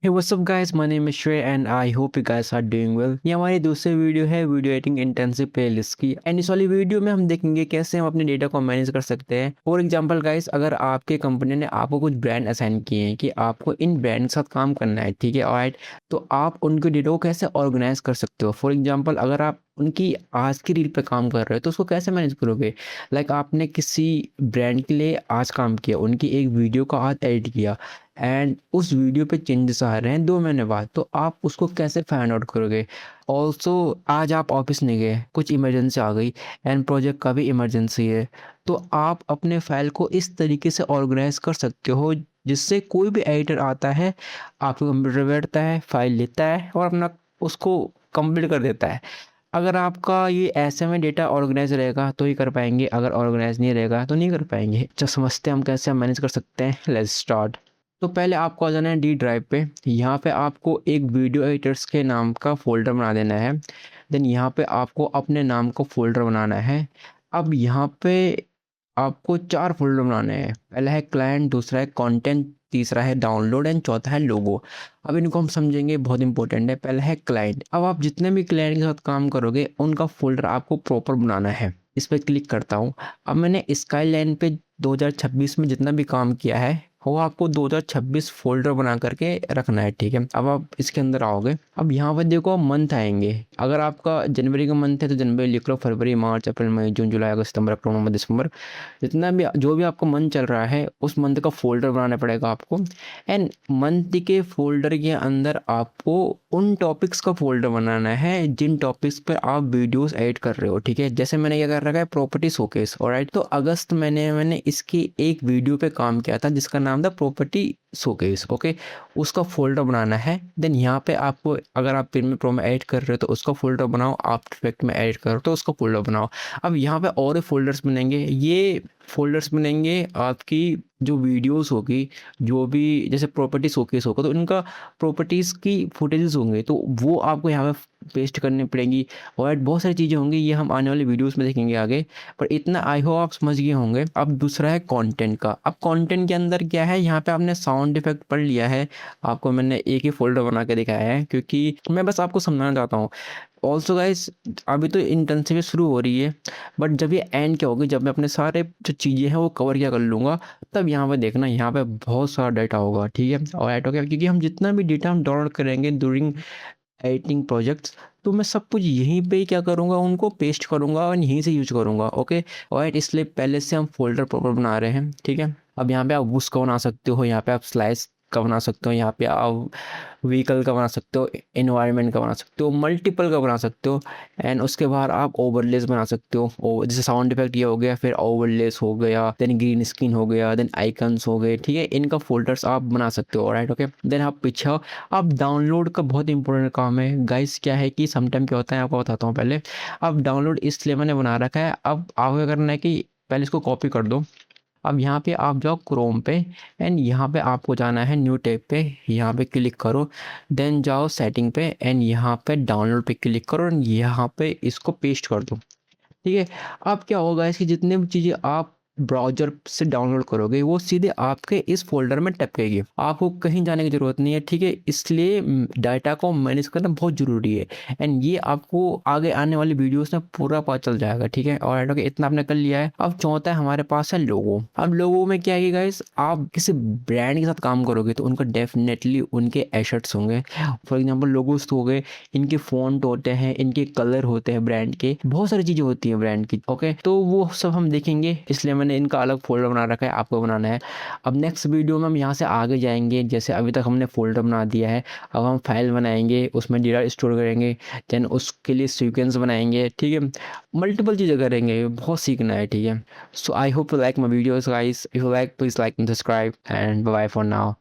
Hey what's up guys, my name is Shrey and I hope you guys are doing well. ये हमारी दूसरी video है video editing intensive playlist की। And इस वाली वीडियो में हम देखेंगे कैसे हम अपने डेटा को मैनेज कर सकते हैं। फॉर एग्जांपल गाइस, अगर आपके कंपनी ने आपको कुछ ब्रांड असाइन किए हैं कि आपको इन ब्रांड के साथ काम करना है, ठीक है, ऑलराइट, तो आप उनके डेटा को कैसे ऑर्गेनाइज कर सकते हो। फॉर एग्जाम्पल, अगर आप उनकी आज की रील पे काम कर रहे हो तो उसको कैसे मैनेज करोगे। लाइक आपने किसी ब्रांड के लिए आज काम किया, उनकी एक वीडियो को आज एडिट किया एंड उस वीडियो पे चेंजेस आ रहे हैं 2 महीने बाद, तो आप उसको कैसे फाइंड आउट करोगे। ऑल्सो आज आप ऑफिस नहीं गए, कुछ इमरजेंसी आ गई एंड प्रोजेक्ट का भी इमरजेंसी है, तो आप अपने फाइल को इस तरीके से ऑर्गेनाइज कर सकते हो जिससे कोई भी एडिटर आता है, आपके कंप्यूटर पे बैठता है, फाइल लेता है और अपना उसको कंप्लीट कर देता है। अगर आपका ये ऐसे में डेटा ऑर्गेनाइज रहेगा तो ही कर पाएंगे, अगर ऑर्गेनाइज नहीं रहेगा तो नहीं कर पाएंगे। चलो समझते हैं हम कैसे हम मैनेज कर सकते हैं। Let's start. तो पहले आपको आ जाना है डी ड्राइव पे। यहाँ पे आपको एक वीडियो एडिटर्स के नाम का फ़ोल्डर बना देना है। देन यहाँ पे आपको अपने नाम का फ़ोल्डर बनाना है। अब यहाँ पे आपको 4 फ़ोल्डर बनाने हैं। पहला है क्लाइंट, दूसरा है कंटेंट, तीसरा है डाउनलोड एंड चौथा है लोगो। अब इनको हम समझेंगे, बहुत इंपॉर्टेंट है। पहला है क्लाइंट। अब आप जितने भी क्लाइंट के साथ काम करोगे उनका फ़ोल्डर आपको प्रॉपर बनाना है। इस पर क्लिक करता हूँ। अब मैंने स्काईलाइन पे 2026 में जितना भी काम किया है वो आपको 2026 फ़ोल्डर बना करके रखना है, ठीक है। अब आप इसके अंदर आओगे। अब यहाँ पर देखो मंथ आएंगे। अगर आपका जनवरी का मंथ है तो जनवरी लिख लो, फरवरी, मार्च, अप्रैल, मई, जून, जुलाई, अगस्त, सितंबर, अक्टूबर, नवंबर, दिसंबर, जितना भी जो भी आपका मंथ चल रहा है उस मंथ का फ़ोल्डर बनाना पड़ेगा आपको। एंड मंथ के फ़ोल्डर के अंदर आपको उन टॉपिक्स का फ़ोल्डर बनाना है जिन टॉपिक्स पर आप वीडियोस एडिट कर रहे हो, ठीक है। जैसे मैंने क्या कर रखा है, प्रॉपर्टी शोकेस, ऑलराइट। तो अगस्त मैंने इसकी एक वीडियो पे काम किया था जिसका नाम था प्रॉपर्टी शोकेस, ओके। उसका फ़ोल्डर बनाना है। देन यहाँ पे आपको, अगर आप प्रीमियर प्रो में एडिट कर रहे हो तो उसका फ़ोल्डर बनाओ, आफ्टर इफेक्ट में एडिट कर रहे हो तो उसका फ़ोल्डर बनाओ। अब यहाँ पे और फ़ोल्डर्स बनेंगे। ये फ़ोल्डर्स बनेंगे आपकी जो वीडियोस होगी, जो भी जैसे प्रॉपर्टी शोकेस होगा तो इनका प्रॉपर्टीज़ की फुटेजेस होंगे तो वो आपको यहाँ पे पेस्ट करनी पड़ेंगी। और बहुत सारी चीज़ें होंगी, ये हम आने वाले वीडियोस में देखेंगे आगे, पर इतना आई होप आप समझ गए होंगे। अब दूसरा है कंटेंट का। अब कंटेंट के अंदर क्या है, यहाँ पे आपने साउंड इफेक्ट पढ़ लिया है, आपको मैंने एक ही फोल्डर बना के दिखाया है क्योंकि मैं बस आपको समझाना चाहता हूँ। ऑल्सो गाइस, अभी तो इंटेंसिव शुरू हो रही है, बट जब ये एंड क्या होगी, जब मैं अपने सारे जो चीज़ें हैं वो कवर किया कर लूँगा, तब यहाँ पे देखना, यहाँ पे बहुत सारा डाटा होगा, ठीक है। और ऐड हो गया क्योंकि हम जितना भी डेटा हम डाउनलोड करेंगे ड्यूरिंग एडिटिंग प्रोजेक्ट्स, तो मैं सब कुछ यहीं पे ही क्या करूँगा, उनको पेस्ट करूँगा और यहीं से यूज करूँगा, ओके। और इसलिए पहले से हम फोल्डर प्रॉपर बना रहे हैं, ठीक है। अब यहाँ पे आप उसका बना सकते हो, यहाँ पे आप स्लाइस का बना सकते हो, यहाँ पे आप व्हीकल का बना सकते हो, एनवायरनमेंट का बना सकते हो, मल्टीपल का बना सकते हो। एंड उसके बाद आप ओवरलेस बना सकते हो। जैसे साउंड इफेक्ट ये हो गया, फिर ओवरलेस हो गया, देन ग्रीन स्क्रीन हो गया, देन आइकन्स हो गए, ठीक है। इनका फोल्डर्स आप बना सकते हो, राइट, ओके। देन आप पीछे आओ। अब डाउनलोड का बहुत इंपॉर्टेंट काम है गाइस। क्या है कि समटाइम क्या होता है आपको बताता हूँ पहले। अब डाउनलोड इसलिए मैंने बना रखा है, अब आपको क्या करना है कि पहले इसको कॉपी कर दो। अब यहाँ पे आप जाओ क्रोम पे एंड यहाँ पे आपको जाना है न्यू टैब पे, यहाँ पे क्लिक करो। देन जाओ सेटिंग पे एंड यहाँ पे डाउनलोड पे क्लिक करो एंड यहाँ पे इसको पेस्ट कर दो, ठीक है। अब क्या होगा, इसकी जितने भी चीज़ें आप ब्राउज़र से डाउनलोड करोगे वो सीधे आपके इस फ़ोल्डर में टपकेगी, आपको कहीं जाने की ज़रूरत नहीं है, ठीक है। इसलिए डाटा को मैनेज करना बहुत ज़रूरी है एंड ये आपको आगे आने वाली वीडियोस में पूरा पता चल जाएगा, ठीक है। और ओके, इतना आपने कर लिया है। अब चौथा है हमारे पास है लोगो। अब लोगो में क्या है गाइस, आप किसी ब्रांड के साथ काम करोगे तो उनका डेफिनेटली उनके एसेट्स होंगे। फॉर एग्जाम्पल लोगोस तो हो गए, इनके फ़ॉन्ट होते हैं, इनके कलर होते हैं, ब्रांड के बहुत सारी चीज़ें होती हैं ब्रांड की, ओके। तो वो सब हम देखेंगे, इसलिए मैंने इनका अलग फ़ोल्डर बना रखा है, आपको बनाना है। अब नेक्स्ट वीडियो में हम यहाँ से आगे जाएंगे। जैसे अभी तक हमने फ़ोल्डर बना दिया है, अब हम फाइल बनाएंगे, उसमें डेटा स्टोर करेंगे, देन उसके लिए सीक्वेंस बनाएंगे, ठीक है। मल्टीपल चीज़ें करेंगे, बहुत सीखना है, ठीक है। So I hope you like my videos guys. If you like please like and subscribe and bye for now.